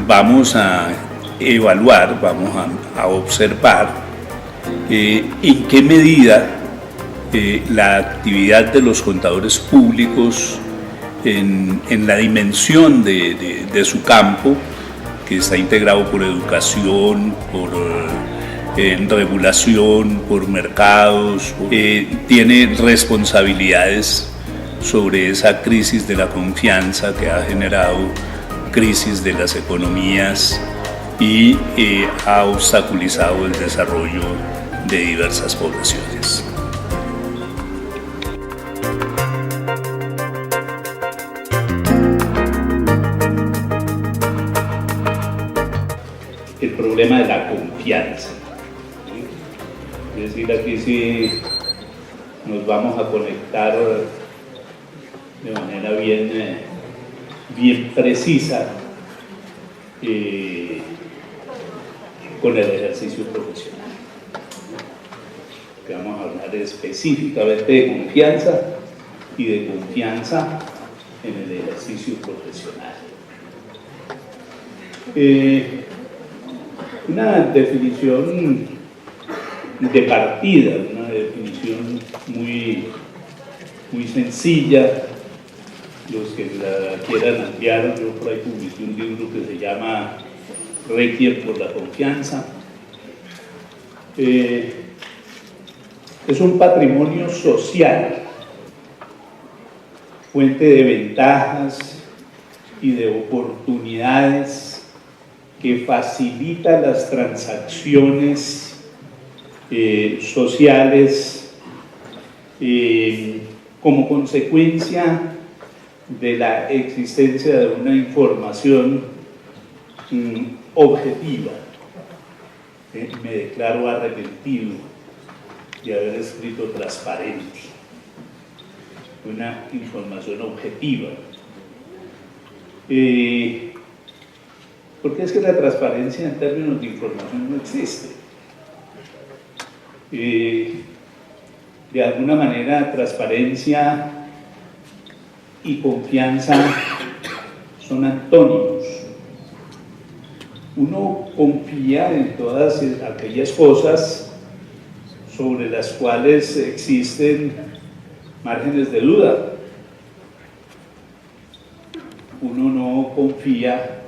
vamos a evaluar, vamos a observar en qué medida la actividad de los contadores públicos en la dimensión de su campo, que está integrado por educación, por regulación, por mercados, tiene responsabilidades sobre esa crisis de la confianza que ha generado crisis de las economías y ha obstaculizado el desarrollo de diversas poblaciones. El problema de la confianza. Es decir, aquí sí nos vamos a conectar de manera bien precisa con el ejercicio profesional. Que vamos a hablar específicamente de confianza y de confianza en el ejercicio profesional. Una definición de partida, una definición muy sencilla. Los que la quieran ampliar, yo por ahí publiqué un libro que se llama Requiem por la confianza. Es un patrimonio social, fuente de ventajas y de oportunidades que facilita las transacciones sociales como consecuencia de la existencia de una información objetiva. Me declaro arrepentido de haber escrito transparente. Una información objetiva. Porque es que la transparencia en términos de información no existe. De alguna manera, transparencia y confianza son antónimos. Uno confía en todas aquellas cosas sobre las cuales existen márgenes de duda. Uno no confía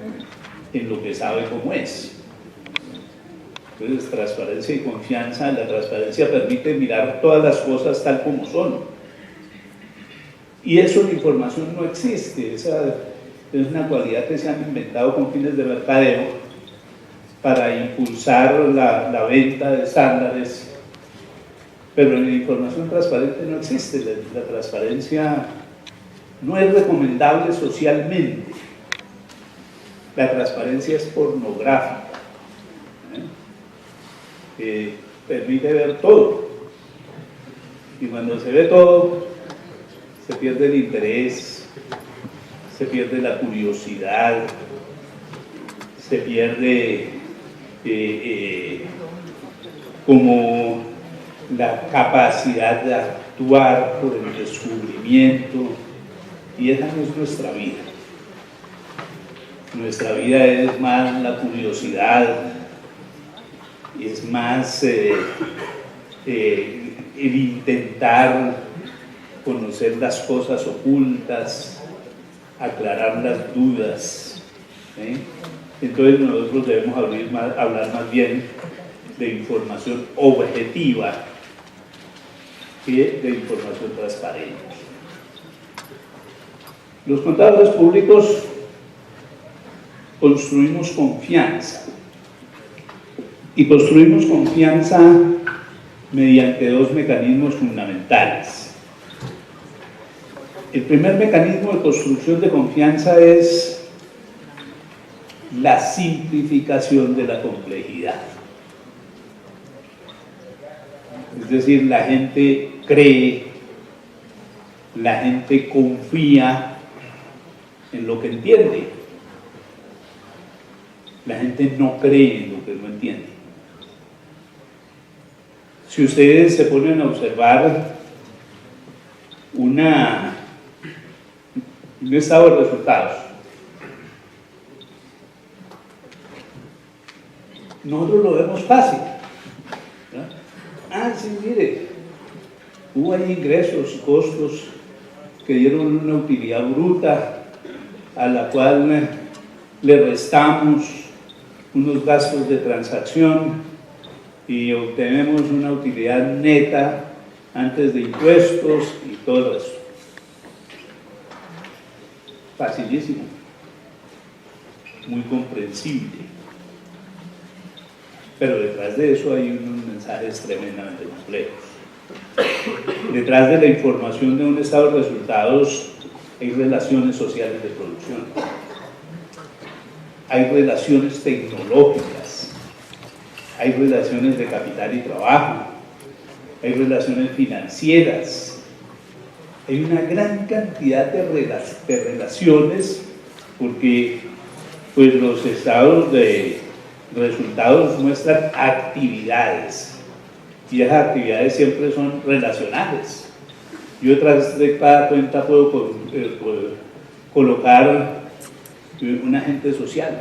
en lo que sabe cómo es. Entonces, transparencia y confianza. La transparencia permite mirar todas las cosas tal como son. Y eso en información no existe. Esa es una cualidad que se han inventado con fines de mercadeo para impulsar la venta de estándares. Pero en la información transparente no existe. La transparencia no es recomendable socialmente. La transparencia es pornográfica. Permite ver todo. Y cuando se ve todo, se pierde el interés, se pierde la curiosidad, se pierde como la capacidad de actuar por el descubrimiento, y esa no es nuestra vida. Nuestra vida es más la curiosidad, es más el intentar conocer las cosas ocultas, aclarar las dudas. Entonces nosotros debemos hablar más bien de información objetiva que de información transparente. Los contadores públicos construimos confianza, y construimos confianza mediante dos mecanismos fundamentales. El primer mecanismo de construcción de confianza es la simplificación de la complejidad. Es decir, la gente cree, la gente confía en lo que entiende. La gente no cree en lo que no entiende. Si ustedes se ponen a observar un estado de resultados, nosotros lo vemos fácil, ¿no? Ah, sí, mire, hubo ahí ingresos y costos que dieron una utilidad bruta a la cual le restamos unos gastos de transacción y obtenemos una utilidad neta antes de impuestos y todo eso. Facilísimo, muy comprensible. Pero detrás de eso hay unos mensajes tremendamente complejos. Detrás de la información de un estado de resultados hay relaciones sociales de producción, hay relaciones tecnológicas, hay relaciones de capital y trabajo, hay relaciones financieras, hay una gran cantidad de relaciones, porque pues los estados de resultados muestran actividades y esas actividades siempre son relacionales. Yo detrás de cada cuenta puedo colocar un agente social,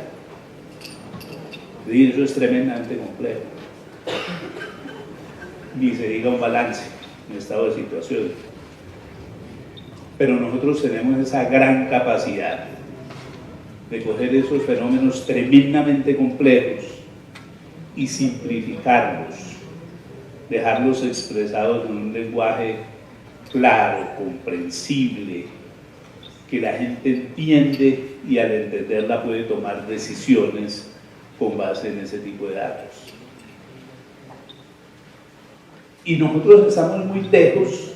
y eso es tremendamente complejo. Ni se diga un balance, un estado de situación. Pero nosotros tenemos esa gran capacidad de coger esos fenómenos tremendamente complejos y simplificarlos, dejarlos expresados en un lenguaje claro, comprensible, que la gente entiende y al entenderla puede tomar decisiones con base en ese tipo de datos. Y nosotros estamos muy lejos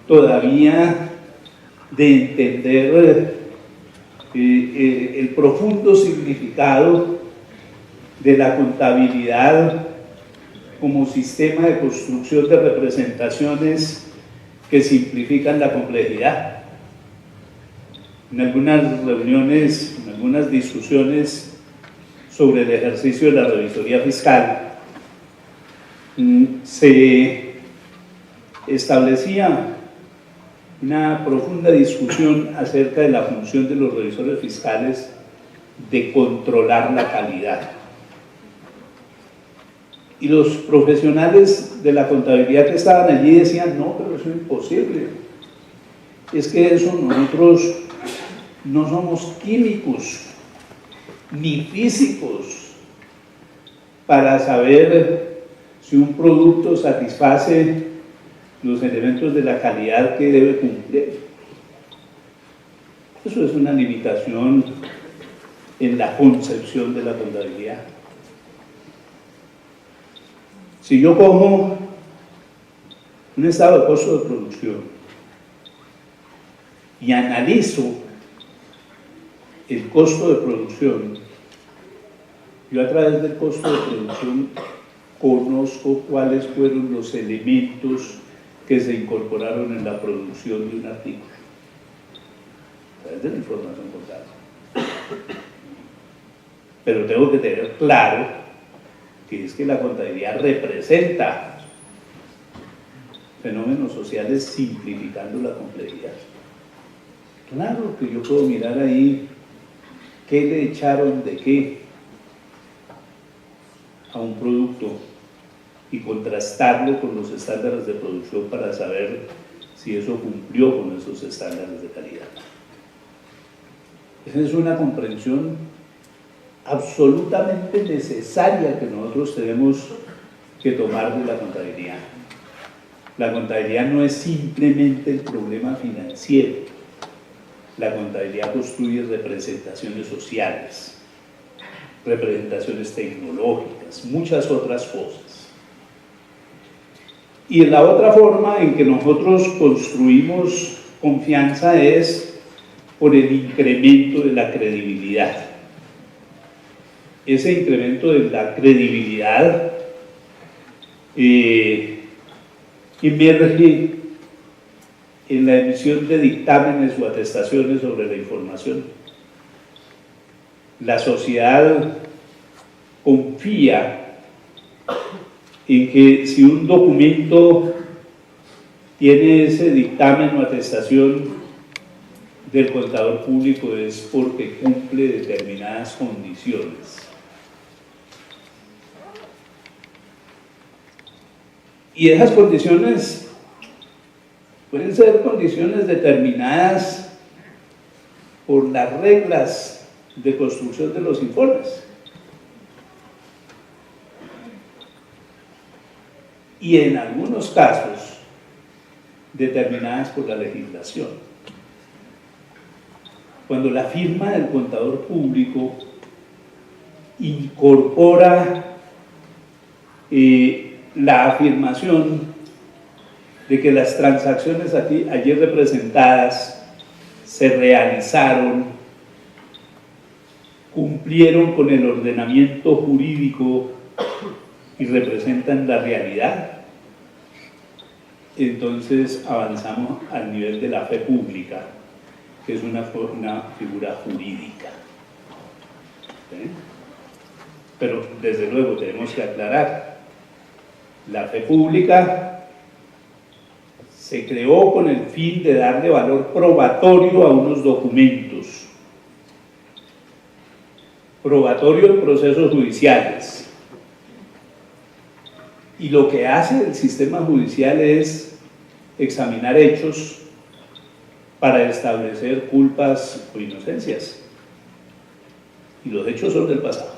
todavía de entender el profundo significado de la contabilidad como sistema de construcción de representaciones que simplifican la complejidad. En algunas reuniones, en algunas discusiones sobre el ejercicio de la revisoría fiscal, se establecía una profunda discusión acerca de la función de los revisores fiscales de controlar la calidad. Y los profesionales de la contabilidad que estaban allí decían, no, pero eso es imposible. Es que eso nosotros no somos químicos ni físicos para saber si un producto satisface los elementos de la calidad que debe cumplir. Eso es una limitación en la concepción de la contabilidad. Si yo cojo un estado de costo de producción y analizo el costo de producción, yo a través del costo de producción conozco cuáles fueron los elementos que se incorporaron en la producción de un artículo, a través de la información contable. Pero tengo que tener claro que es que la contabilidad representa fenómenos sociales simplificando la complejidad. Claro que yo puedo mirar ahí qué le echaron de qué a un producto y contrastarlo con los estándares de producción para saber si eso cumplió con esos estándares de calidad. Esa es una comprensión absolutamente necesaria que nosotros tenemos que tomar de la contabilidad. La contabilidad no es simplemente el problema financiero. La contabilidad construye representaciones sociales, representaciones tecnológicas, muchas otras cosas. Y la otra forma en que nosotros construimos confianza es por el incremento de la credibilidad. Ese incremento de la credibilidad emerge en la emisión de dictámenes o atestaciones sobre la información. La sociedad confía en que si un documento tiene ese dictamen o atestación del contador público es porque cumple determinadas condiciones. Y esas condiciones pueden ser condiciones determinadas por las reglas de construcción de los informes. Y en algunos casos determinadas por la legislación. Cuando la firma del contador público incorpora la afirmación de que las transacciones allí representadas se realizaron, cumplieron con el ordenamiento jurídico y representan la realidad, entonces avanzamos al nivel de la fe pública, que es una figura jurídica. ¿Sí? Pero desde luego tenemos que aclarar, la fe pública se creó con el fin de darle valor probatorio a unos documentos, probatorio en procesos judiciales. Y lo que hace el sistema judicial es examinar hechos para establecer culpas o inocencias. Y los hechos son del pasado.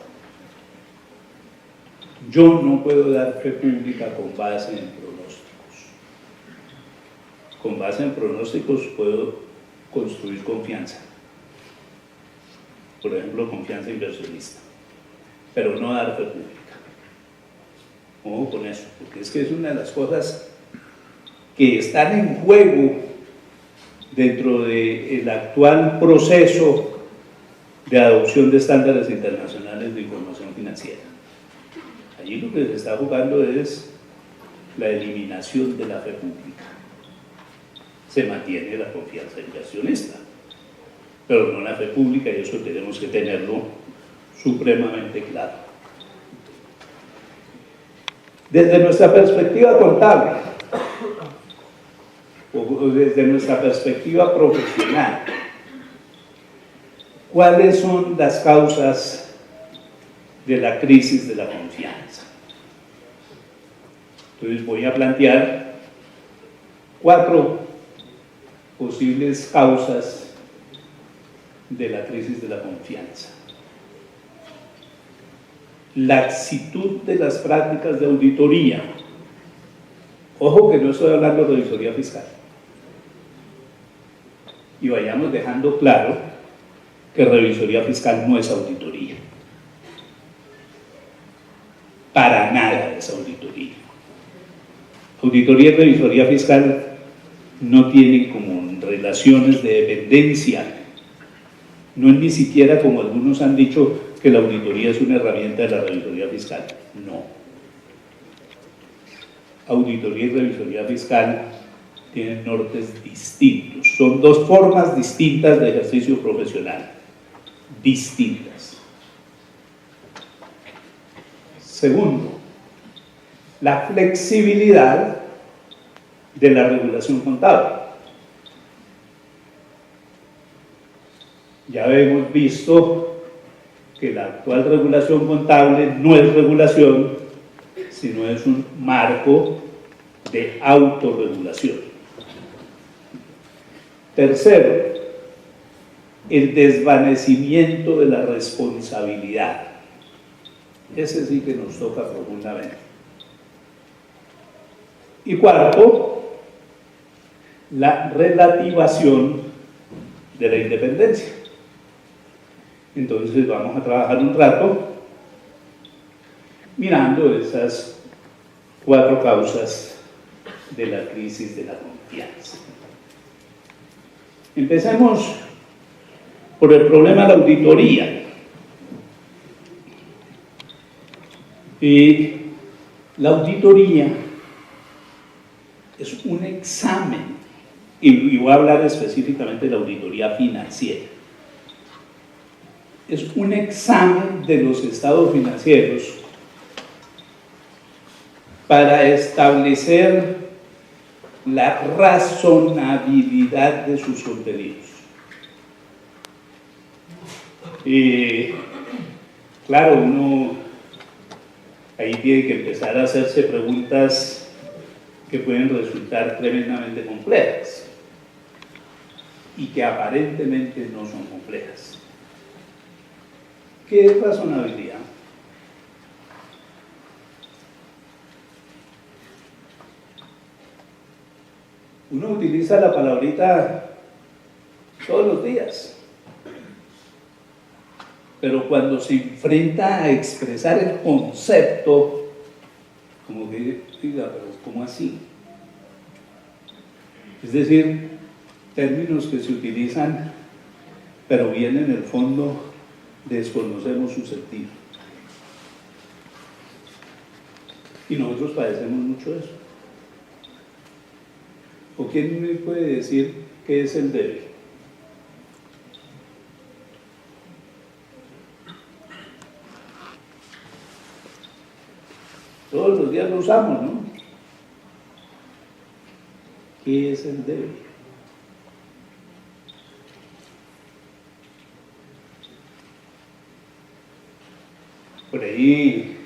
Yo no puedo dar fe pública con base en pronósticos. Con base en pronósticos puedo construir confianza. Por ejemplo, confianza inversionista. Pero no dar fe pública. Ojo con eso, porque es que es una de las cosas que están en juego dentro del actual proceso de adopción de estándares internacionales de información financiera. Allí lo que se está jugando es la eliminación de la fe pública. Se mantiene la confianza inversionista, pero no la fe pública, y eso tenemos que tenerlo supremamente claro. Desde nuestra perspectiva contable, o desde nuestra perspectiva profesional, ¿cuáles son las causas de la crisis de la confianza? Entonces voy a plantear 4 posibles causas de la crisis de la confianza. Laxitud de las prácticas de auditoría. Ojo que no estoy hablando de revisoría fiscal. Y vayamos dejando claro que revisoría fiscal no es auditoría. Para nada es auditoría. Auditoría y revisoría fiscal no tienen como relaciones de dependencia. No es ni siquiera como algunos han dicho que la auditoría es una herramienta de la revisoría fiscal. No. Auditoría y revisoría fiscal tienen nortes distintos. Son 2 formas distintas de ejercicio profesional. Distintas. Segundo, la flexibilidad de la regulación contable. Ya hemos visto que la actual regulación contable no es regulación, sino es un marco de autorregulación. Tercero, el desvanecimiento de la responsabilidad. Ese sí que nos toca profundamente. Y cuarto, la relativación de la independencia. Entonces vamos a trabajar un rato mirando esas 4 causas de la crisis de la confianza. Empecemos por el problema de la auditoría. La auditoría es un examen, y voy a hablar específicamente de la auditoría financiera. Es un examen de los estados financieros para establecer la razonabilidad de sus contenidos. Claro, uno ahí tiene que empezar a hacerse preguntas que pueden resultar tremendamente complejas y que aparentemente no son complejas. ¿Qué es razonabilidad? Uno utiliza la palabrita todos los días, pero cuando se enfrenta a expresar el concepto, como que diga, pero ¿cómo así? Es decir, términos que se utilizan, pero bien en el fondo desconocemos su sentido. Y nosotros padecemos mucho eso. ¿O quién me puede decir qué es el debe? Todos los días lo usamos, ¿no? ¿Qué es el debe? Por ahí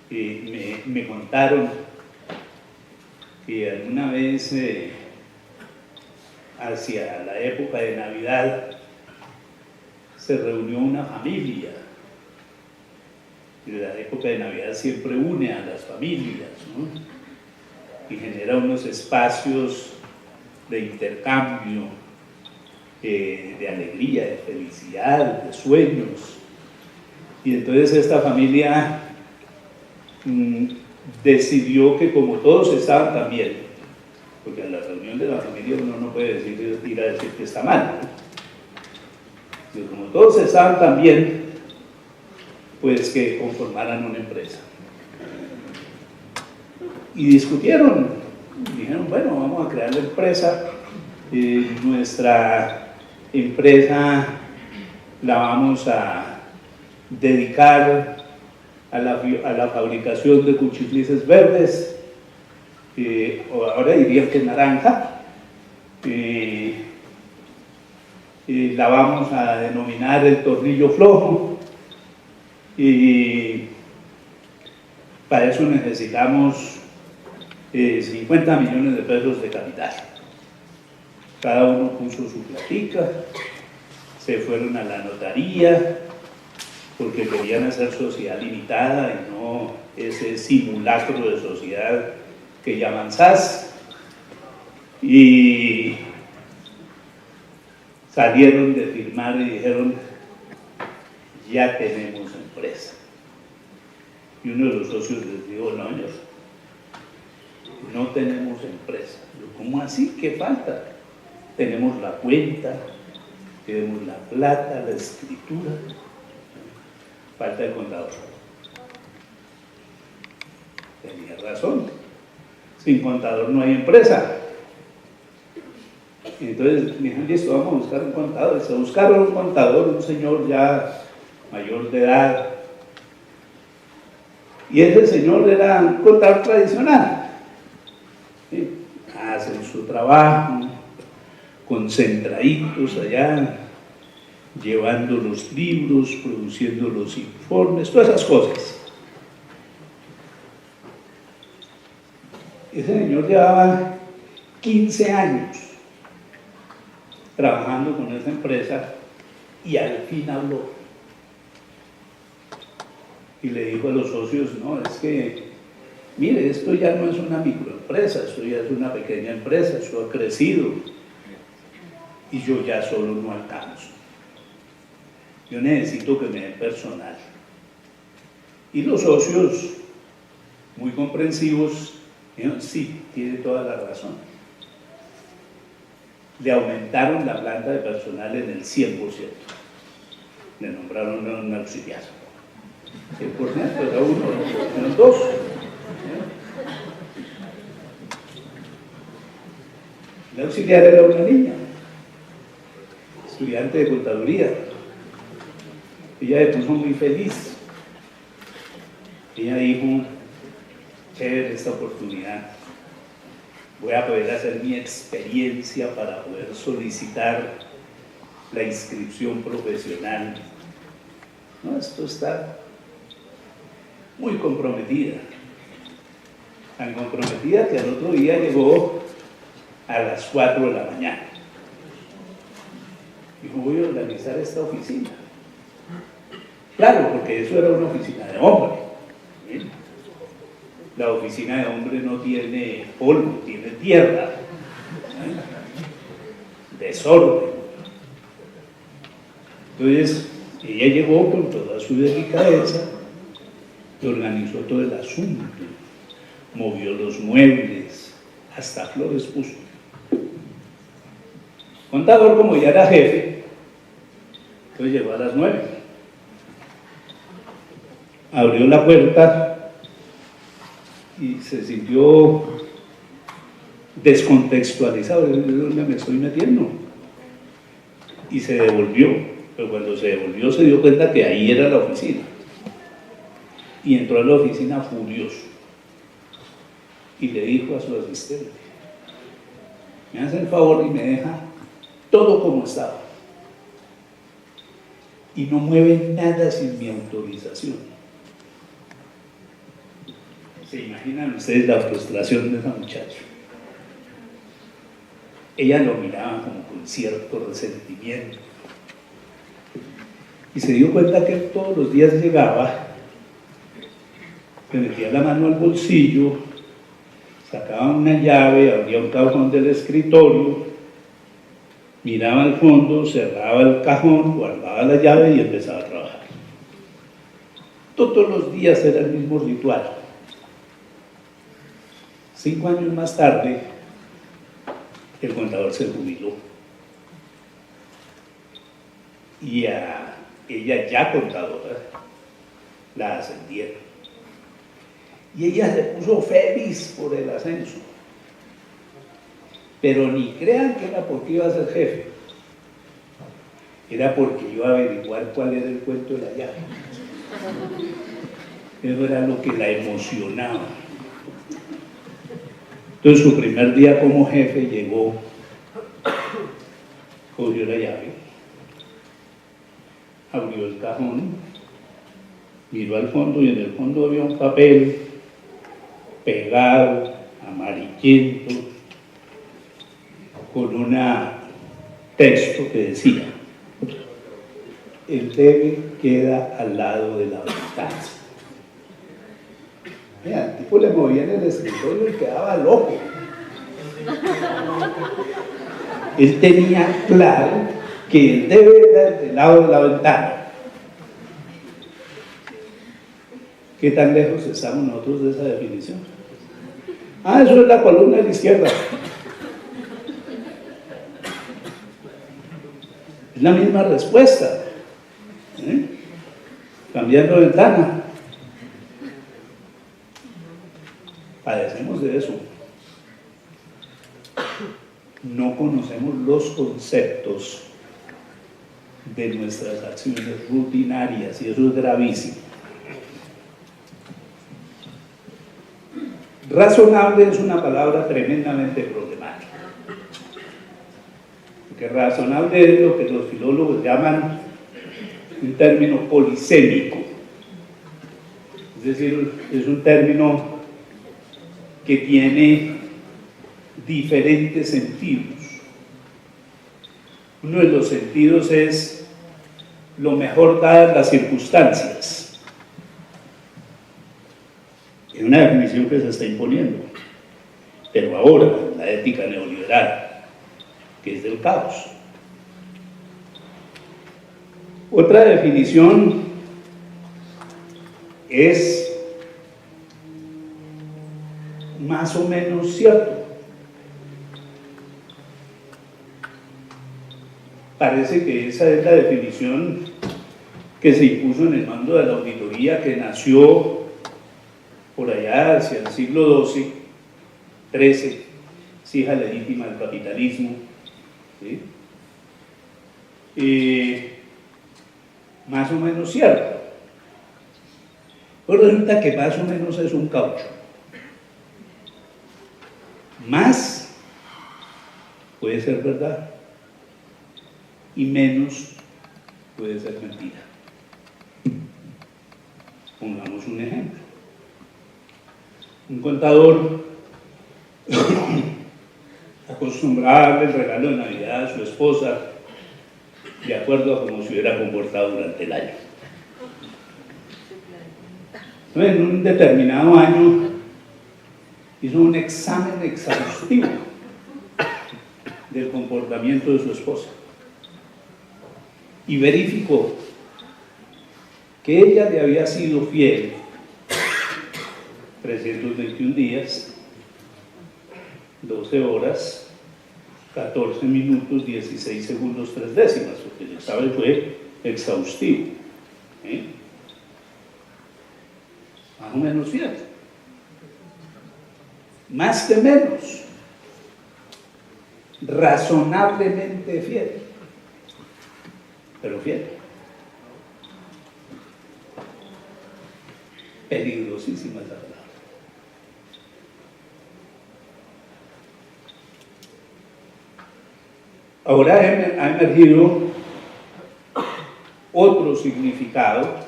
me contaron que alguna vez, hacia la época de Navidad, se reunió una familia. Y la época de Navidad siempre une a las familias, ¿no? Y genera unos espacios de intercambio, de alegría, de felicidad, de sueños. Y entonces esta familia decidió que como todos estaban tan bien, porque en la reunión de la familia uno no puede ir a decir que está mal, ¿no? Y como todos estaban tan bien, pues que conformaran una empresa. Y discutieron, dijeron, bueno, vamos a crear la empresa, nuestra empresa la vamos a dedicar a la fabricación de cuchiflises verdes, o ahora dirían que naranja, la vamos a denominar el tornillo flojo, y para eso necesitamos 50 millones de pesos de capital. Cada uno puso su platica, se fueron a la notaría, porque querían hacer sociedad limitada y no ese simulacro de sociedad que llaman SAS, y salieron de firmar y dijeron, ya tenemos empresa. Y uno de los socios les dijo, no, señor, no tenemos empresa. ¿Cómo así? ¿Qué falta? Tenemos la cuenta, tenemos la plata, la escritura, falta el contador. Tenía razón, sin contador no hay empresa. Y entonces me dijeron, listo, vamos a buscar un contador. Se buscaron un contador, un señor ya mayor de edad, y ese señor era un contador tradicional, ¿sí? Hacen su trabajo concentraditos allá, llevando los libros, produciendo los informes, todas esas cosas. Ese señor llevaba 15 años trabajando con esa empresa y al fin habló y le dijo a los socios, no, es que mire, esto ya no es una microempresa, esto ya es una pequeña empresa, esto ha crecido y yo ya solo no alcanzo, yo necesito que me den personal. Y los socios, muy comprensivos, dijeron, sí, tiene toda la razón. Le aumentaron la planta de personal en el 100%, le nombraron un auxiliar. 100% era uno, eran dos. El auxiliar era una niña, estudiante de contaduría. Ella se puso muy feliz. Ella dijo, chévere esta oportunidad, voy a poder hacer mi experiencia para poder solicitar la inscripción profesional. No, esto está muy comprometida. tan comprometida que al otro día llegó a las 4 de la mañana. Dijo, voy a organizar esta oficina. Claro, porque eso era una oficina de hombre. ¿Sí? La oficina de hombre no tiene polvo, tiene tierra. ¿Sí? Desorden. Entonces, ella llegó con toda su delicadeza y organizó todo el asunto. Movió los muebles, hasta flores puso. Contador, como ya era jefe, entonces llegó a las 9. Abrió la puerta y se sintió descontextualizado. ¿Dónde me estoy metiendo? Y se devolvió. Pero cuando se devolvió se dio cuenta que ahí era la oficina. Y entró a la oficina furioso. Y le dijo a su asistente, me hace el favor y me deja todo como estaba. Y no mueve nada sin mi autorización. ¿Se imaginan ustedes la frustración de esa muchacha? Ella lo miraba como con cierto resentimiento. Y se dio cuenta que él todos los días llegaba, le metía la mano al bolsillo, sacaba una llave, abría un cajón del escritorio, miraba al fondo, cerraba el cajón, guardaba la llave y empezaba a trabajar. Todos los días era el mismo ritual. 5 años más tarde, el contador se jubiló. Y a ella, ya contadora, la ascendieron. Y ella se puso feliz por el ascenso. Pero ni crean que era porque iba a ser jefe. Era porque iba a averiguar cuál era el cuento de la llave. Eso era lo que la emocionaba. Entonces su primer día como jefe llegó, cogió la llave, abrió el cajón, miró al fondo y en el fondo había un papel pegado, amarillento, con un texto que decía, el debe queda al lado de la ventana. Mira, el tipo le movía en el escritorio y quedaba loco. Él tenía claro que el debe era del lado de la ventana. ¿Qué tan lejos estamos nosotros de esa definición? Eso es la columna de la izquierda. Es la misma respuesta. Cambiando de ventana. Padecemos de eso. No conocemos los conceptos de nuestras acciones rutinarias y eso es gravísimo. Razonable es una palabra tremendamente problemática. Porque razonable es lo que los filólogos llaman un término polisémico. Es decir, es un término que tiene diferentes sentidos. Uno de los sentidos es lo mejor dadas las circunstancias. Es una definición que se está imponiendo, pero ahora la ética neoliberal, que es del caos. Otra definición es más o menos cierto. Parece que esa es la definición que se impuso en el mando de la auditoría, que nació por allá hacia el siglo XII, XIII, es hija legítima del capitalismo. ¿Sí? Más o menos cierto. Pues resulta que más o menos es un caucho. Más puede ser verdad y menos puede ser mentira. Pongamos un ejemplo. Un contador acostumbraba a darle el regalo de Navidad a su esposa de acuerdo a cómo se hubiera comportado durante el año. Entonces, en un determinado año hizo un examen exhaustivo del comportamiento de su esposa y verificó que ella le había sido fiel 321 días, 12 horas, 14 minutos, 16 segundos, 3 décimas, porque el examen fue exhaustivo. Más o menos fiel. Más que menos. Razonablemente fiel. Pero fiel. Peligrosísima esa palabra. Ahora ha emergido otro significado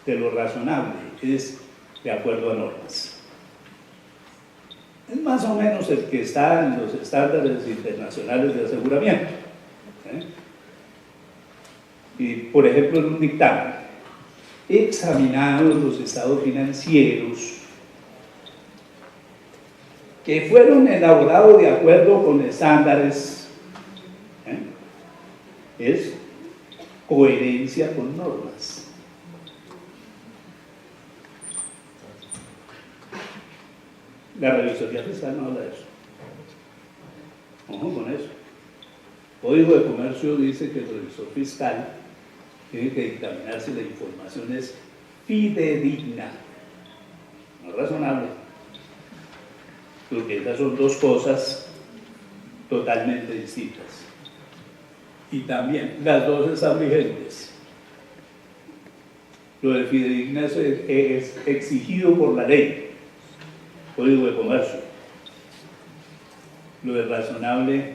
de lo razonable, que es de acuerdo a normas. Es más o menos el que está en los estándares internacionales de aseguramiento. Y, por ejemplo, en un dictamen, examinados los estados financieros que fueron elaborados de acuerdo con estándares, es coherencia con normas. La revisoría fiscal no habla de eso. Ojo con eso. Código de Comercio dice que el revisor fiscal tiene que dictaminar si la información es fidedigna, no razonable, porque estas son dos cosas totalmente distintas. Y también las dos están vigentes. Lo de fidedigna es exigido por la ley, Código de Comercio. Lo de razonable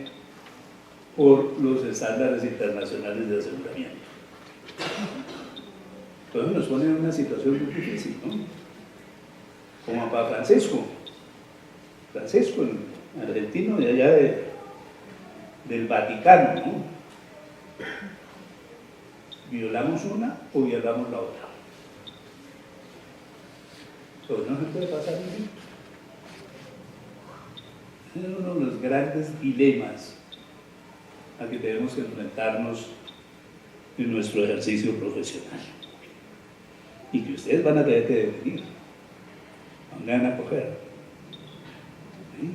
por los estándares internacionales de aseguramiento. Entonces nos pone en una situación muy difícil, ¿no? Como a Papa Francisco, el argentino de allá del Vaticano, ¿no? ¿Violamos una o violamos la otra? Pues no se puede pasar ni. Es uno de los grandes dilemas a que tenemos que enfrentarnos en nuestro ejercicio profesional y que ustedes van a tener que definir a dónde van a coger, ¿sí?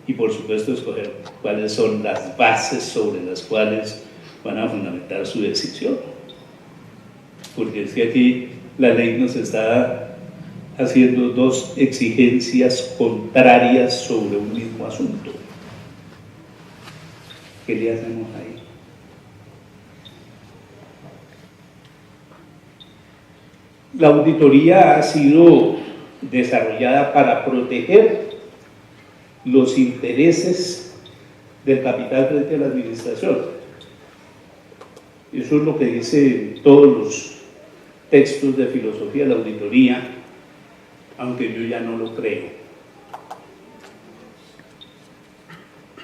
Y por supuesto escoger cuáles son las bases sobre las cuales van a fundamentar su decisión, porque es que aquí la ley nos está haciendo dos exigencias contrarias sobre un mismo asunto. ¿Qué le hacemos ahí? La auditoría ha sido desarrollada para proteger los intereses del capital frente a la administración. Eso es lo que dicen todos los textos de filosofía de la auditoría, aunque yo ya no lo creo.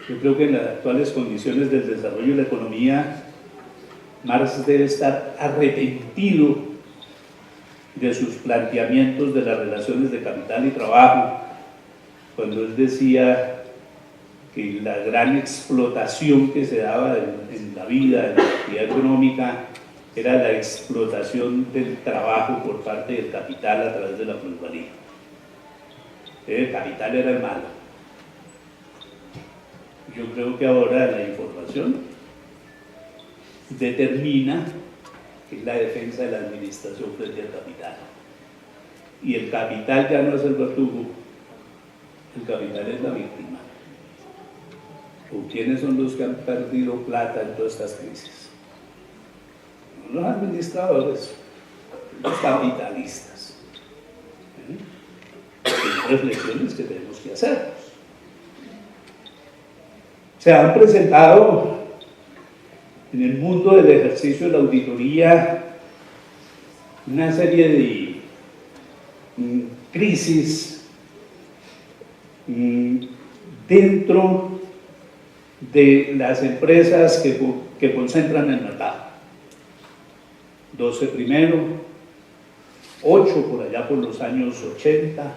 Yo creo que en las actuales condiciones del desarrollo de la economía, Marx debe estar arrepentido de sus planteamientos de las relaciones de capital y trabajo, cuando él decía que la gran explotación que se daba en la vida, en la actividad económica, era la explotación del trabajo por parte del capital a través de la plusvalía. El capital era el malo. Yo creo que ahora la información determina que es la defensa de la administración frente al capital. Y el capital ya no es el verdugo, el capital es la víctima. ¿O quiénes son los que han perdido plata en todas estas crisis? No los administradores, los capitalistas. Son reflexiones que tenemos que hacer. Se han presentado en el mundo del ejercicio de la auditoría una serie crisis dentro de las empresas que concentran el mercado. 12 primero, 8 por allá por los años 80,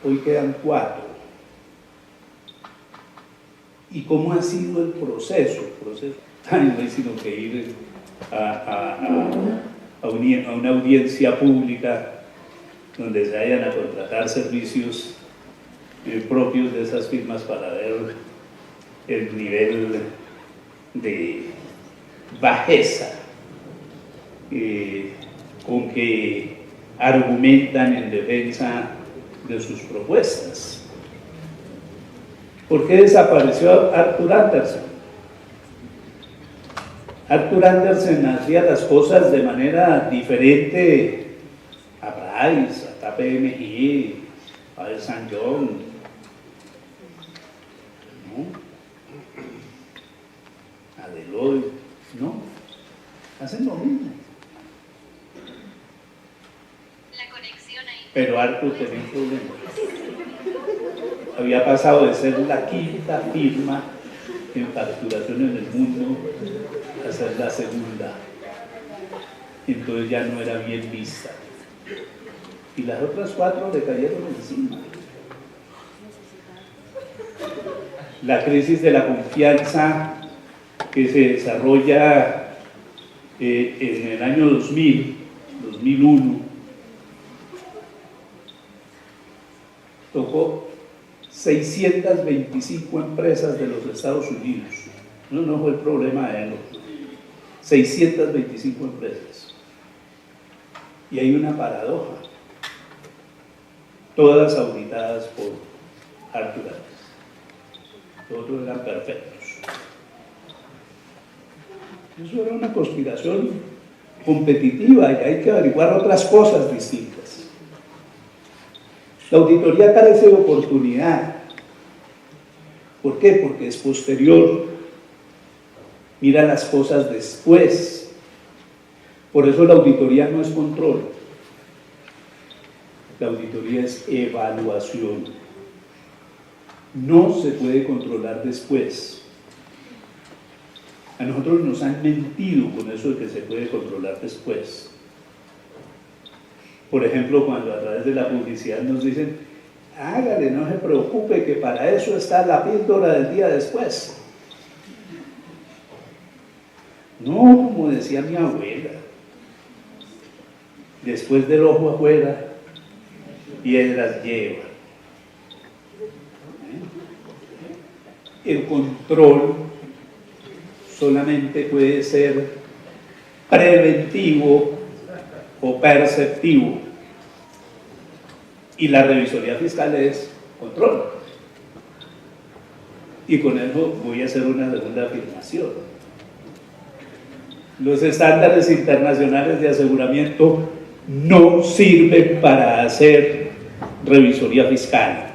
hoy quedan 4. ¿Y cómo ha sido el proceso? No hay sino que ir a una audiencia pública donde se vayan a contratar servicios propios de esas firmas para ver el nivel de bajeza con que argumentan en defensa de sus propuestas. ¿Por qué desapareció Arthur Andersen? Arthur Andersen hacía las cosas de manera diferente a Bryce, a KPMG, a Ernst & Young, ¿no? A Deloitte, ¿no? Hacen lo mismo. Pero Arthur tenía un problema. Había pasado de ser la 5ª firma en facturación en el mundo a ser la 2ª. Entonces ya no era bien vista. Y las otras 4 le cayeron encima. La crisis de la confianza que se desarrolla en el año 2000, 2001, tocó 625 empresas de los Estados Unidos. No fue el problema de él. 625 empresas. Y hay una paradoja. Todas auditadas por Arthur Andersen. Todos eran perfectos. Eso era una conspiración competitiva y hay que averiguar otras cosas distintas. La auditoría carece de oportunidad. ¿Por qué? Porque es posterior. Mira las cosas después. Por eso la auditoría no es control. La auditoría es evaluación. No se puede controlar después. A nosotros nos han mentido con eso de que se puede controlar después. Por ejemplo, cuando a través de la publicidad nos dicen, hágale, no se preocupe, que para eso está la píldora del día después. No, como decía mi abuela, después del ojo afuera, piedras lleva. El control solamente puede ser preventivo o perceptivo, y la revisoría fiscal es control. Y con eso voy a hacer una segunda afirmación. Los estándares internacionales de aseguramiento no sirven para hacer revisoría fiscal,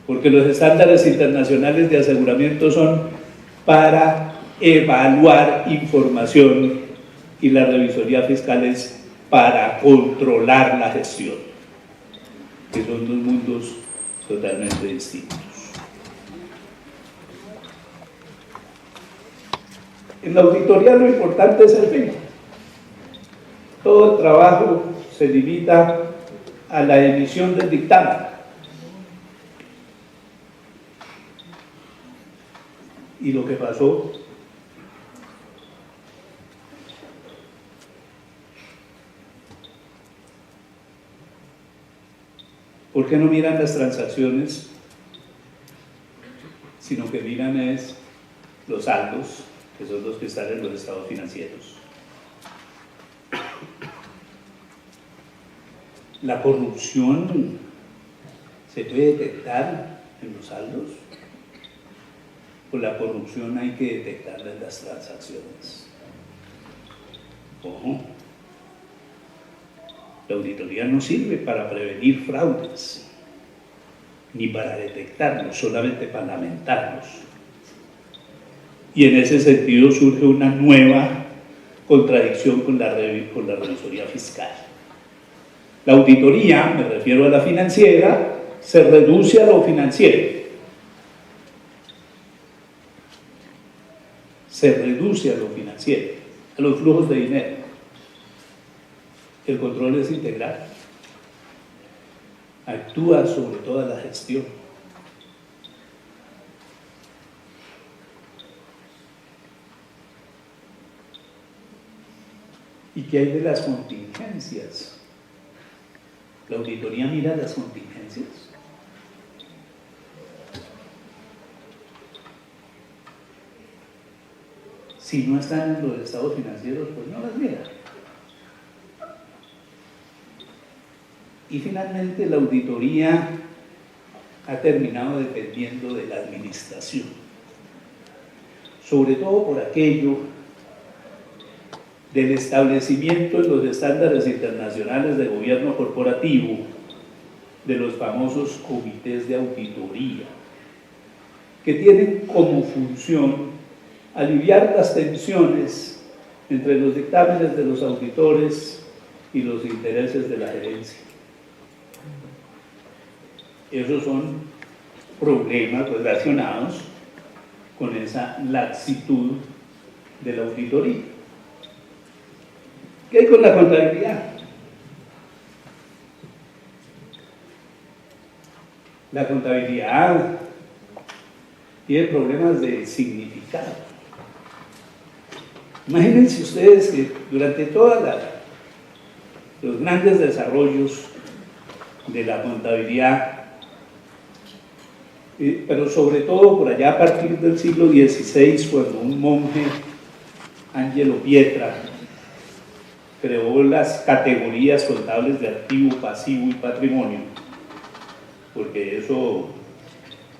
porque los estándares internacionales de aseguramiento son para evaluar información y la revisoría fiscal es para controlar la gestión, que son dos mundos totalmente distintos. En la auditoría lo importante es el fin. Todo el trabajo se limita a la emisión del dictamen. Y lo que pasó ¿por qué no miran las transacciones, sino que miran es los saldos, que son los que están en los estados financieros? ¿La corrupción se puede detectar en los saldos? ¿O la corrupción hay que detectarla en las transacciones? Ojo. La auditoría no sirve para prevenir fraudes, ni para detectarlos, solamente para lamentarlos. Y en ese sentido surge una nueva contradicción con la revisoría fiscal. La auditoría, me refiero a la financiera, se reduce a lo financiero. Se reduce a lo financiero, a los flujos de dinero. El control es integral. Actúa sobre toda la gestión. ¿Y qué hay de las contingencias? ¿La auditoría mira las contingencias? Si no están en los estados financieros, pues no las mira. Y finalmente la auditoría ha terminado dependiendo de la administración, sobre todo por aquello del establecimiento de los estándares internacionales de gobierno corporativo, de los famosos comités de auditoría, que tienen como función aliviar las tensiones entre los dictámenes de los auditores y los intereses de la gerencia. Esos son problemas relacionados con esa laxitud de la auditoría. ¿Qué hay con la contabilidad? La contabilidad tiene problemas de significado. Imagínense ustedes que durante todos los grandes desarrollos de la contabilidad, pero sobre todo por allá a partir del siglo XVI, cuando un monje, Angelo Pietra, creó las categorías contables de activo, pasivo y patrimonio, porque eso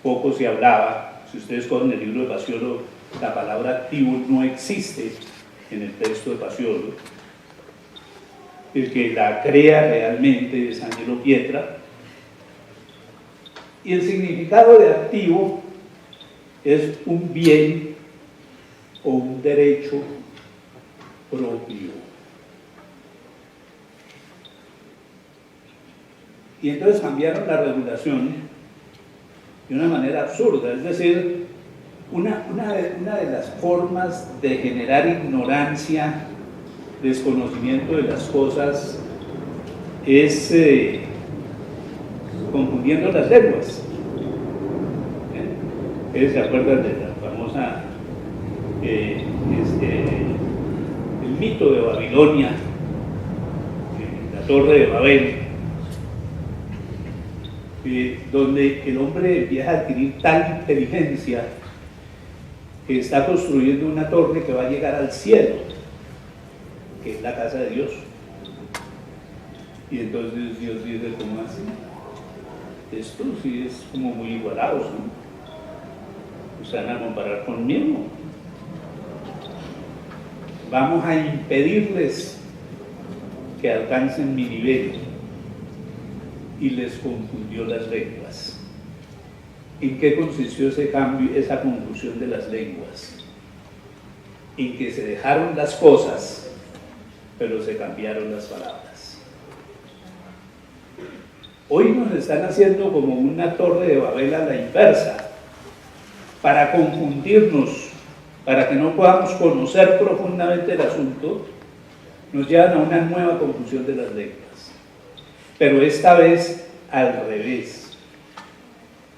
poco se hablaba. Si ustedes cogen el libro de Paciolo, la palabra activo no existe en el texto de Paciolo. El que la crea realmente es Angelo Pietra. Y el significado de activo es un bien o un derecho propio. Y entonces cambiaron la regulación de una manera absurda, es decir, una de las formas de generar ignorancia, desconocimiento de las cosas, es confundiendo las lenguas. ¿Ustedes se acuerdan de la famosa, el mito de Babilonia, la Torre de Babel, donde el hombre empieza a adquirir tal inteligencia que está construyendo una torre que va a llegar al cielo, que es la casa de Dios. Y entonces Dios dice, ¿cómo así? Esto sí es como muy igualados, ¿no? Se van a comparar conmigo. Vamos a impedirles que alcancen mi nivel. Y les confundió las lenguas. ¿En qué consistió ese cambio, esa confusión de las lenguas? En que se dejaron las cosas, pero se cambiaron las palabras. Hoy nos están haciendo como una torre de Babel a la inversa, para confundirnos, para que no podamos conocer profundamente el asunto, nos llevan a una nueva confusión de las lenguas. Pero esta vez al revés,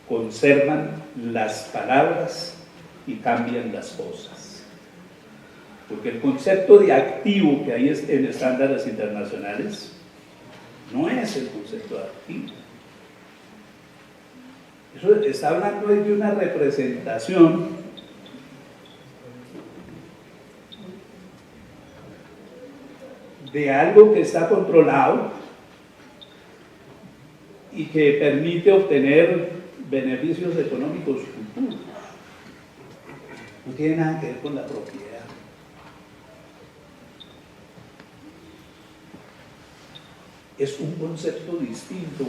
conservan las palabras y cambian las cosas. Porque el concepto de activo que hay en estándares internacionales no es el concepto de activo. Eso está hablando de una representación de algo que está controlado y que permite obtener beneficios económicos futuros. No tiene nada que ver con la propiedad. Es un concepto distinto,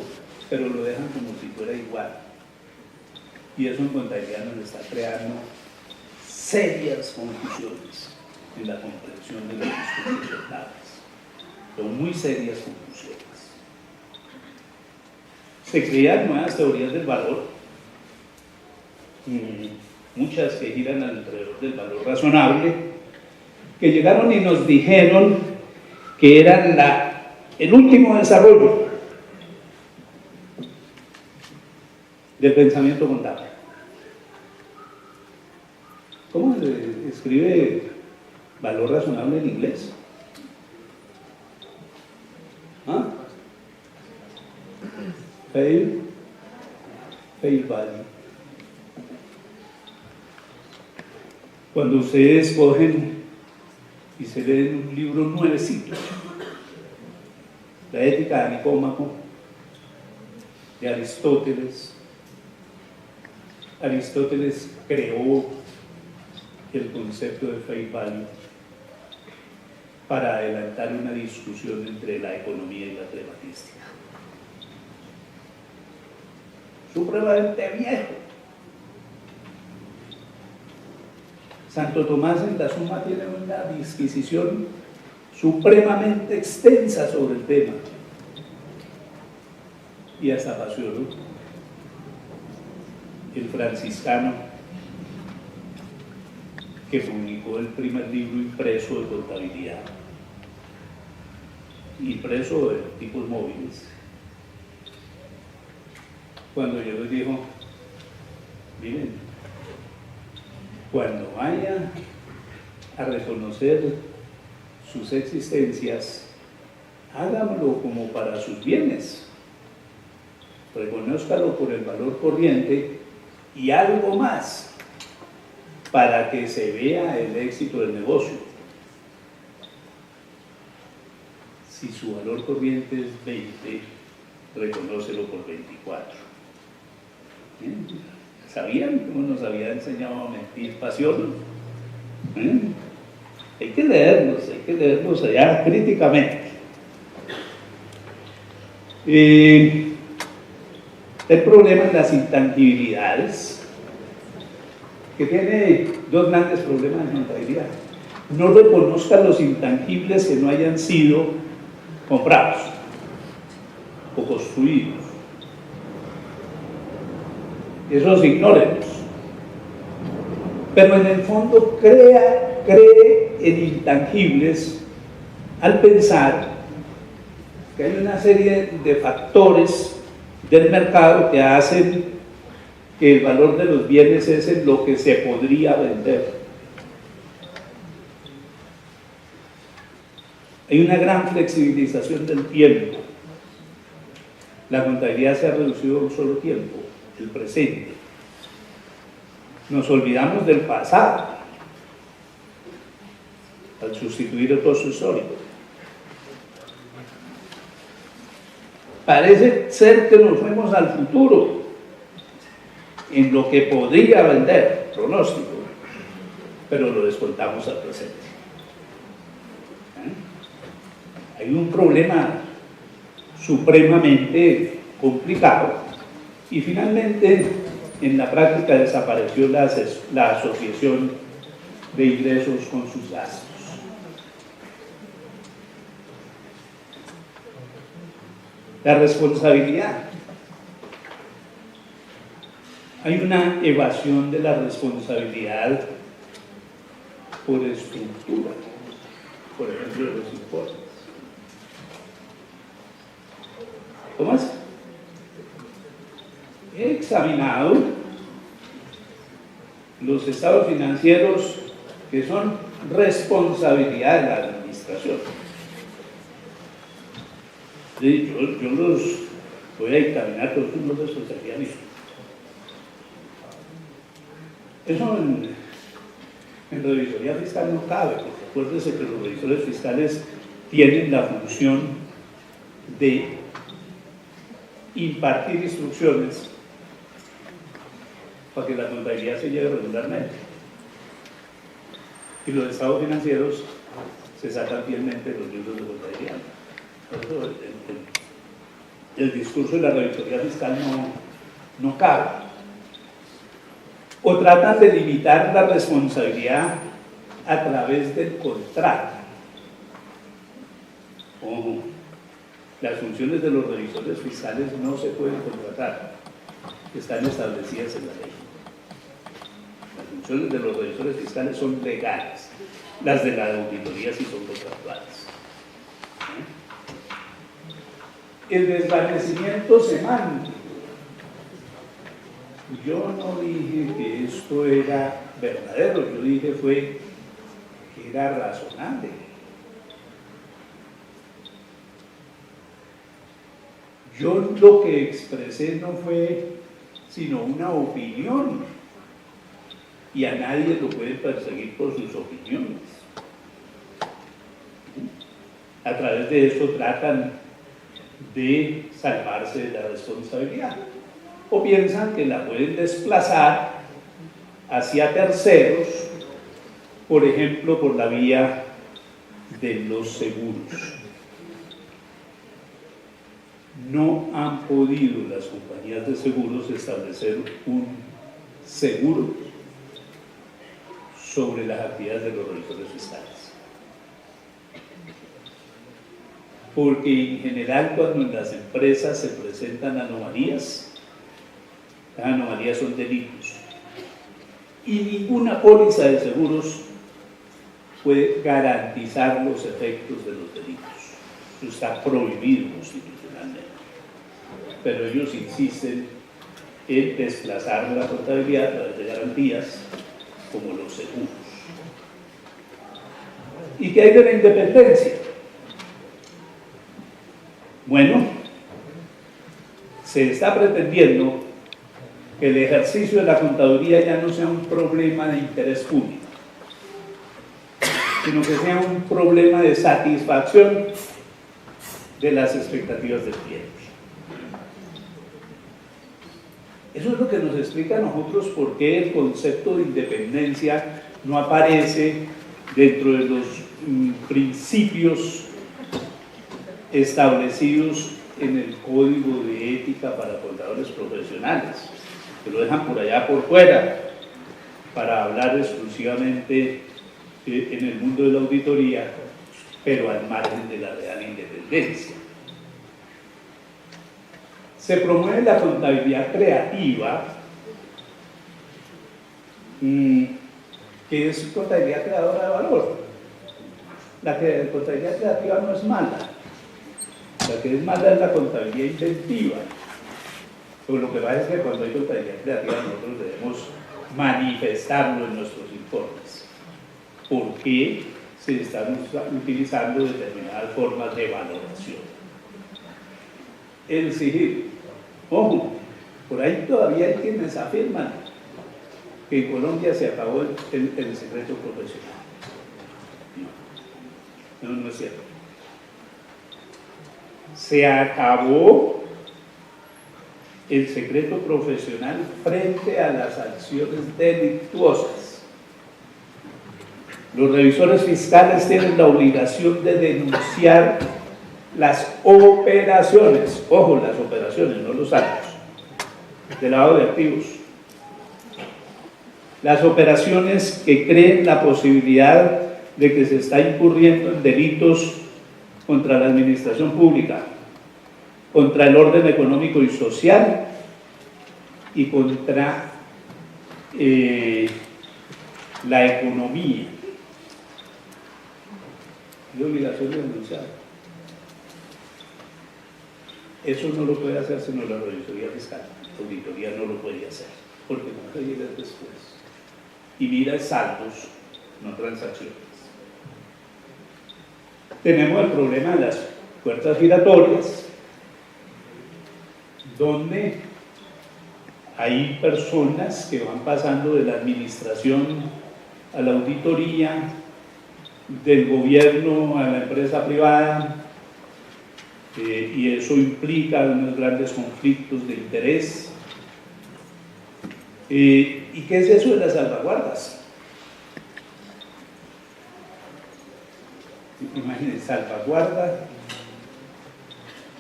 pero lo dejan como si fuera igual. Y eso en contabilidad nos está creando serias confusiones en la comprensión de los discursos contables. Son muy serias confusiones. se crean nuevas teorías del valor, muchas que giran alrededor del valor razonable, que llegaron y nos dijeron que eran el último desarrollo del pensamiento contable. ¿Cómo se escribe valor razonable en inglés? ¿Ah? Fair value. Cuando ustedes cogen y se leen un libro nuevecito, La ética de Nicómaco, de Aristóteles. Aristóteles creó el concepto de fair value para adelantar una discusión entre la economía y la prematística. Supremamente viejo. Santo Tomás en la Suma tiene una disquisición supremamente extensa sobre el tema. Y hasta Paciolo, el franciscano, que publicó el primer libro impreso de contabilidad, impreso de tipos móviles, cuando yo les dijo, miren, cuando vaya a reconocer sus existencias, háganlo como para sus bienes, reconózcalo por el valor corriente y algo más para que se vea el éxito del negocio. Si su valor corriente es 20, reconócelo por 24. ¿Sabían cómo nos había enseñado a mentir Paciolo? Hay que leerlos allá críticamente. El problema es las intangibilidades, que tiene dos grandes problemas de contabilidad. No reconozcan los intangibles que no hayan sido comprados o construidos. Esos ignórenlos. Pero en el fondo cree en intangibles al pensar que hay una serie de factores del mercado que hacen que el valor de los bienes es en lo que se podría vender. Hay una gran flexibilización del tiempo. La contabilidad se ha reducido a un solo tiempo, el presente. Nos olvidamos del pasado al sustituir el costo histórico. Parece ser que nos fuimos al futuro en lo que podría vender, pronóstico, pero lo descontamos al presente. Hay un problema supremamente complicado y finalmente en la práctica desapareció la asociación de ingresos con sus gastos. La responsabilidad. Hay una evasión de la responsabilidad por estructura, por ejemplo, de los impuestos. ¿Cómo es? He examinado los estados financieros que son responsabilidad de la administración. Yo los voy a examinar, todos los responsabilidad misma. Eso en revisoría fiscal no cabe, porque acuérdense que los revisores fiscales tienen la función de impartir instrucciones para que la contabilidad se lleve regularmente. Y los estados financieros se sacan fielmente de los libros de contabilidad. Por eso el discurso de la revisoría fiscal no cabe. O tratan de limitar la responsabilidad a través del contrato. Ojo. Las funciones de los revisores fiscales no se pueden contratar, están establecidas en la ley. Las funciones de los revisores fiscales son legales, las de la auditoría sí son contractuales. El desvanecimiento semántico. Yo no dije que esto era verdadero, yo dije fue que era razonable. Yo lo que expresé no fue sino una opinión, y a nadie lo puede perseguir por sus opiniones. A través de eso tratan de salvarse de la responsabilidad, o piensan que la pueden desplazar hacia terceros, por ejemplo, por la vía de los seguros. No han podido las compañías de seguros establecer un seguro sobre las actividades de los revisores fiscales. Porque en general, cuando en las empresas se presentan anomalías, las anomalías son delitos. Y ninguna póliza de seguros puede garantizar los efectos de los delitos. Eso está prohibido constitucionalmente. Pero ellos insisten en desplazar la contabilidad a través de garantías como los seguros. ¿Y qué hay de la independencia? Bueno, se está pretendiendo que el ejercicio de la contaduría ya no sea un problema de interés público, sino que sea un problema de satisfacción de las expectativas del cliente. Eso es lo que nos explica a nosotros por qué el concepto de independencia no aparece dentro de los principios establecidos en el Código de Ética para Contadores Profesionales, que lo dejan por allá por fuera para hablar exclusivamente en el mundo de la auditoría, pero al margen de la real independencia. Se promueve la contabilidad creativa, que es contabilidad creadora de valor. La contabilidad creativa no es mala. La que es mala es la contabilidad inventiva. Pero lo que pasa es que cuando hay contabilidad creativa nosotros debemos manifestarlo en nuestros informes. ¿Por qué se están utilizando determinadas formas de valoración? El sigilo. Ojo, por ahí todavía hay quienes afirman que en Colombia se acabó el secreto profesional. No es cierto. Se acabó el secreto profesional frente a las acciones delictuosas. Los revisores fiscales tienen la obligación de denunciar las operaciones, ojo, las operaciones, no los actos, de lavado de activos. Las operaciones que creen la posibilidad de que se está incurriendo en delitos contra la administración pública, contra el orden económico y social y contra la economía. Es obligación de denunciar. Eso no lo puede hacer sino la revisoría fiscal. La auditoría no lo puede hacer, porque no se llega después. Y mira saldos, no transacciones. Tenemos el problema de las puertas giratorias, donde hay personas que van pasando de la administración a la auditoría, del gobierno a la empresa privada, y eso implica unos grandes conflictos de interés. ¿Y qué es eso de las salvaguardas? Imagínense, salvaguarda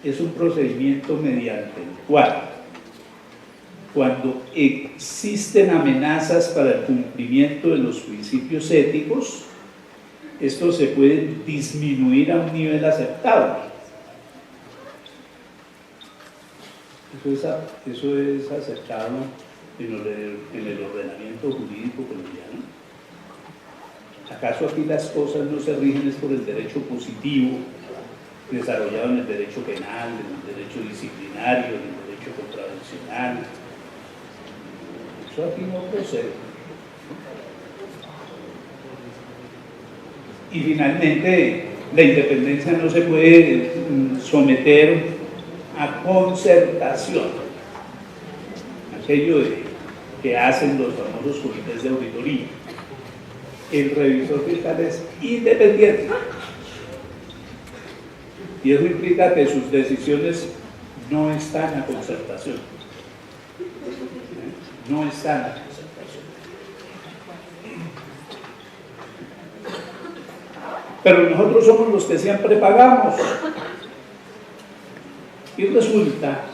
es un procedimiento mediante el cual, cuando existen amenazas para el cumplimiento de los principios éticos, estos se pueden disminuir a un nivel aceptable. Eso es aceptado en el ordenamiento jurídico colombiano. ¿Acaso aquí las cosas no se rigen es por el derecho positivo desarrollado en el derecho penal, en el derecho disciplinario, en el derecho contravencional? Eso aquí no procede. Y finalmente, la independencia no se puede someter a concertación, aquello que hacen los famosos comités de auditoría. El revisor fiscal es independiente y eso implica que sus decisiones no están a concertación, no están a concertación. Pero nosotros somos los que siempre pagamos. Y resulta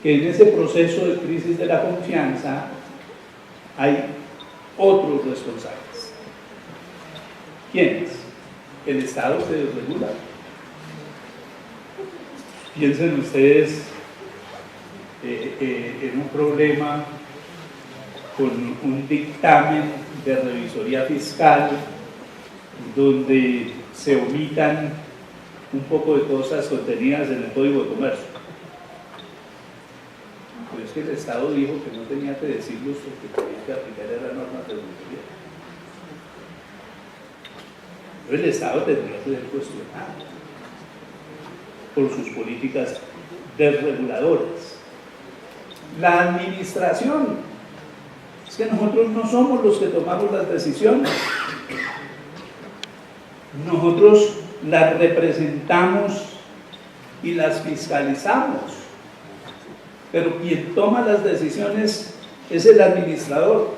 que en ese proceso de crisis de la confianza hay otros responsables. ¿Quiénes? El Estado se desregula. Piensen ustedes en un problema con un dictamen de revisoría fiscal donde se omitan un poco de cosas contenidas en el Código de Comercio. Pues es que el Estado dijo que no tenía que decirlos porque tenía que aplicar las normas de auditoría. Pero el Estado tendría que ser cuestionado por sus políticas desreguladoras. La administración, es que nosotros no somos los que tomamos las decisiones. Nosotros las representamos y las fiscalizamos, pero quien toma las decisiones es el administrador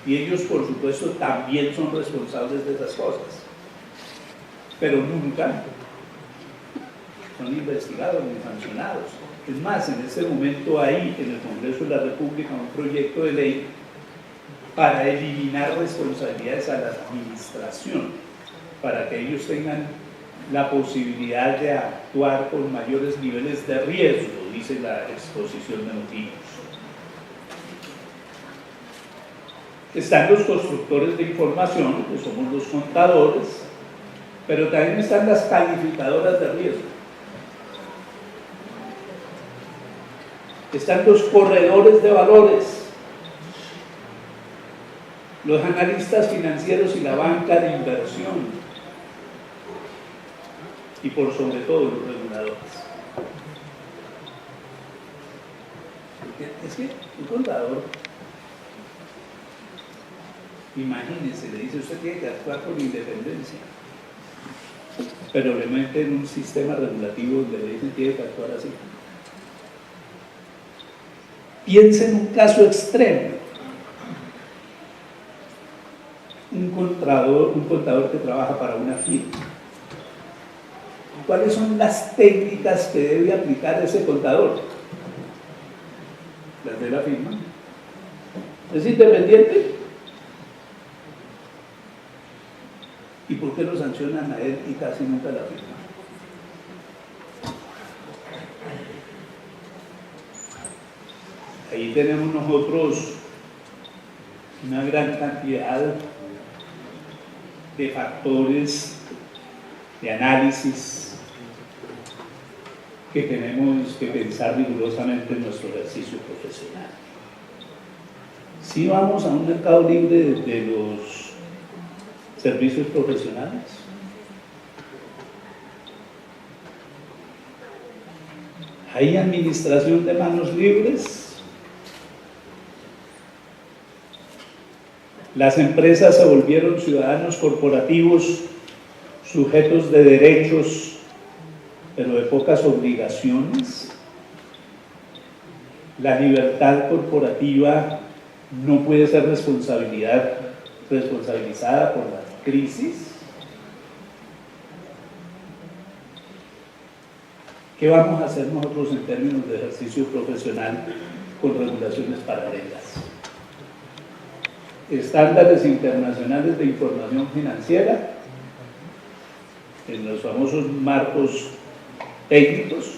y ellos por supuesto también son responsables de esas cosas, pero nunca son investigados ni sancionados. Es más, en este momento hay en el Congreso de la República un proyecto de ley para eliminar responsabilidades a la administración, para que ellos tengan la posibilidad de actuar con mayores niveles de riesgo, dice la exposición de motivos. Están los constructores de información, que somos los contadores, pero también están las calificadoras de riesgo. Están los corredores de valores, los analistas financieros y la banca de inversión, y por sobre todo los reguladores. Es que un contador, imagínense, le dice usted tiene que actuar con independencia, pero le meten un sistema regulativo donde le dicen tiene que actuar así. Piensa en un caso extremo. Un contador que trabaja para una firma. ¿Cuáles son las técnicas que debe aplicar ese contador? Las de la firma. ¿Es independiente? ¿Y por qué lo sancionan a él y casi nunca a la firma? Ahí tenemos nosotros una gran cantidad de factores de análisis que tenemos que pensar rigurosamente en nuestro ejercicio profesional. Si vamos a un mercado libre de los servicios profesionales, ¿hay administración de manos libres? Las empresas se volvieron ciudadanos corporativos, sujetos de derechos, pero de pocas obligaciones. La libertad corporativa no puede ser responsabilizada por la crisis. ¿Qué vamos a hacer nosotros en términos de ejercicio profesional con regulaciones paralelas? Estándares internacionales de información financiera, en los famosos marcos técnicos,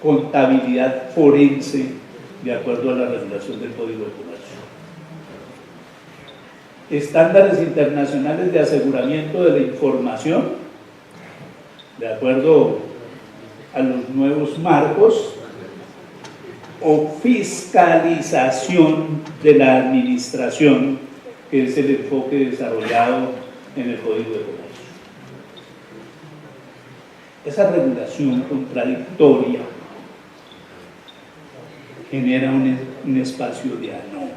contabilidad forense de acuerdo a la regulación del Código de Comercio. Estándares internacionales de aseguramiento de la información de acuerdo a los nuevos marcos, o fiscalización de la administración, que es el enfoque desarrollado en el Código de Comercio. Esa regulación contradictoria genera un espacio de anomia.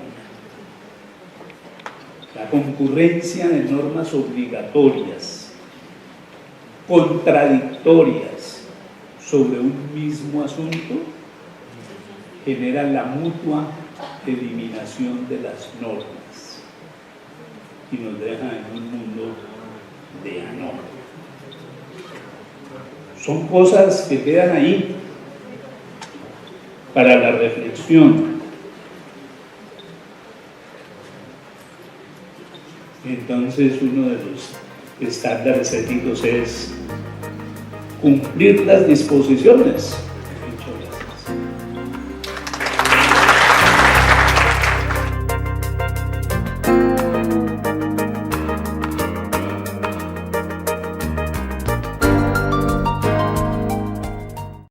La concurrencia de normas obligatorias, contradictorias sobre un mismo asunto, genera la mutua eliminación de las normas y nos deja en un mundo de anomia. Son cosas que quedan ahí para la reflexión. Entonces, uno de los estándares éticos es cumplir las disposiciones